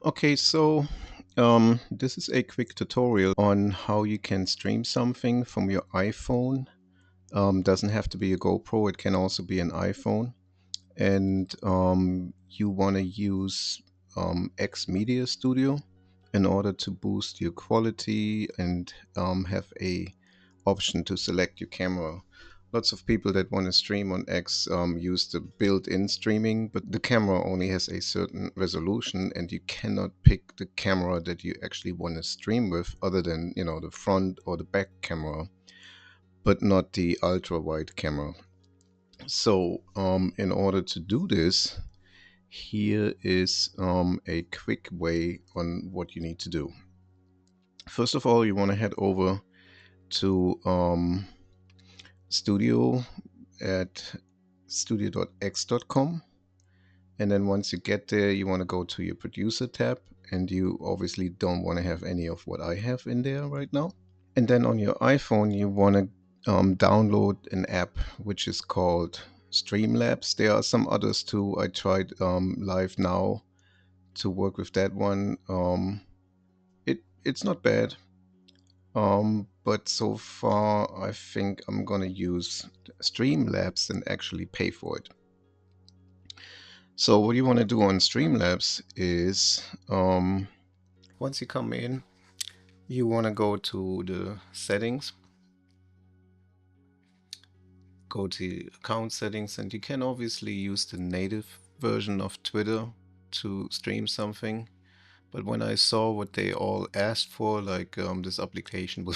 Okay, so this is a quick tutorial on how you can stream something from your iPhone. Doesn't have to be a GoPro, it can also be an iPhone. And you want to use X Media Studio in order to boost your quality and have a option to select your camera. Lots of people that want to stream on X use the built-in streaming, but the camera only has a certain resolution, and you cannot pick the camera that you actually want to stream with, other than the front or the back camera, but not the ultra wide camera. So, in order to do this, here is a quick way on what you need to do. First of all, you want to head over to studio at studio.x.com. And then once you get there, you want to go to your producer tab. And you obviously don't want to have any of what I have in there right now. And then on your iPhone, you want to download an app which is called Streamlabs. There are some others too. I tried Live Now to work with that one. It's not bad. But so far, I think I'm gonna use Streamlabs and actually pay for it. So what you want to do on Streamlabs is, once you come in, you want to go to the settings, go to account settings, and you can obviously use the native version of Twitter to stream something. But when I saw what they all asked for, like this application will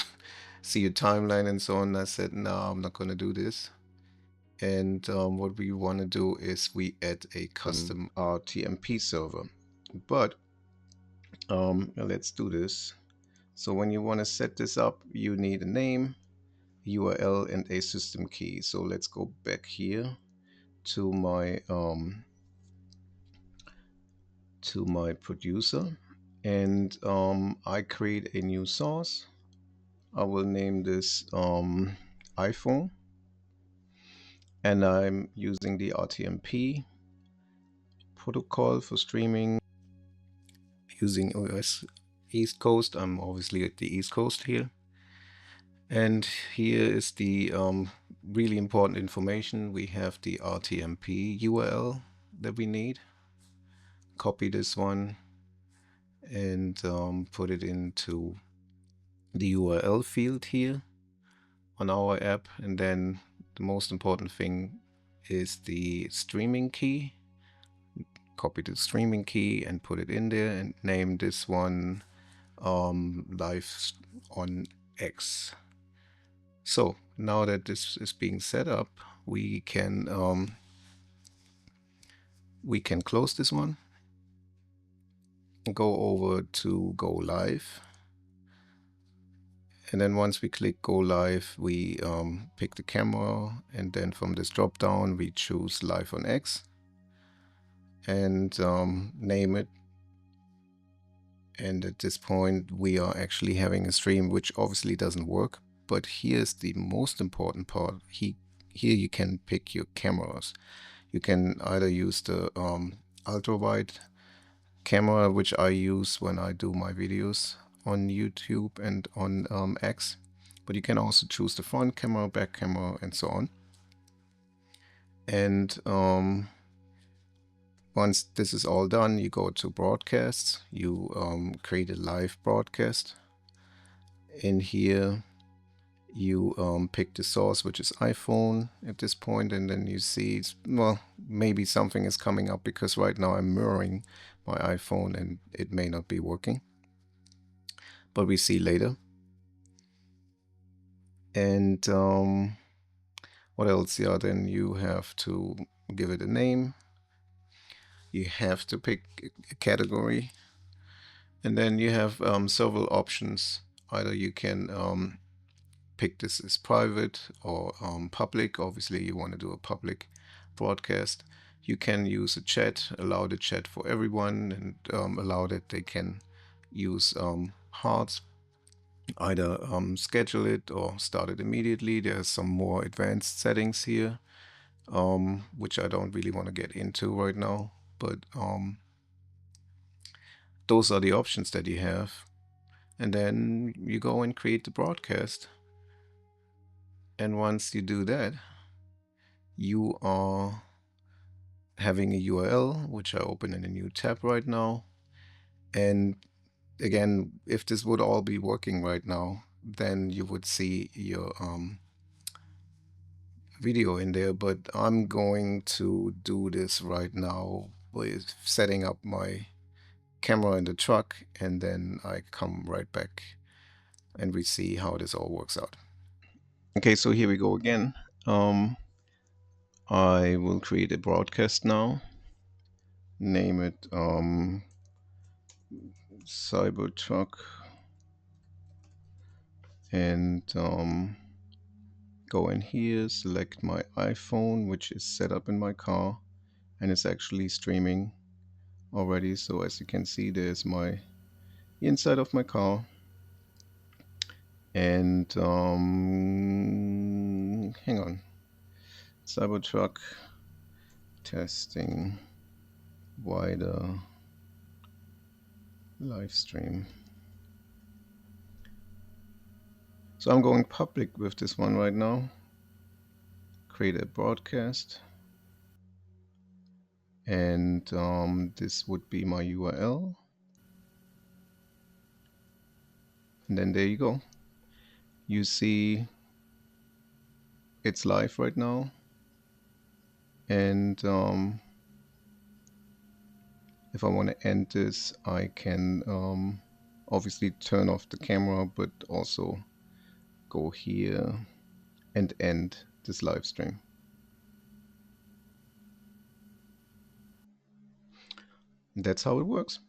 see your timeline and so on, I said, no, I'm not going to do this. And what we want to do is we add a custom RTMP server. But let's do this. So when you want to set this up, you need a name, URL, and a system key. So let's go back here to my producer, and I create a new source. I will name this iPhone, and I'm using the RTMP protocol for streaming using OS East Coast. I'm obviously at the East Coast here. And here is the really important information. We have the RTMP URL that we need. Copy this one and put it into the URL field here on our app. And then the most important thing is the streaming key. Copy the streaming key and put it in there and name this one live on X. So now that this is being set up, we can close this one, go over to go live, and then once we click go live, we pick the camera, and then from this drop down we choose live on X and name it. And at this point we are actually having a stream, which obviously doesn't work. But here's the most important part. Here you can pick your cameras. You can either use the ultra wide camera, which I use when I do my videos on YouTube and on X, but you can also choose the front camera, back camera, and so on. And once this is all done, you go to broadcasts, you create a live broadcast. In here you pick the source, which is iPhone at this point, and then you see, well, maybe something is coming up because right now I'm mirroring my iPhone and it may not be working, but we see later. And what else? Yeah, then you have to give it a name. You have to pick a category, and then you have several options. Either you can pick this as private or public. Obviously you want to do a public broadcast. You can use a chat, allow the chat for everyone, and allow that they can use hearts, either schedule it or start it immediately. There's some more advanced settings here, which I don't really want to get into right now, but those are the options that you have. And then you go and create the broadcast. And once you do that, you are having a URL, which I open in a new tab right now. And again, if this would all be working right now, then you would see your video in there. But I'm going to do this right now with setting up my camera in the truck, and then I come right back and we see how this all works out. Okay, so here we go again. I will create a broadcast now, name it Cybertruck, and go in here, select my iPhone, which is set up in my car, and it's actually streaming already. So as you can see, there's my inside of my car, and hang on, Cybertruck testing wider live stream. So I'm going public with this one right now. Create a broadcast, and this would be my URL, and then there you go. You see it's live right now, and if I want to end this, I can obviously turn off the camera, but also go here and end this live stream. That's how it works.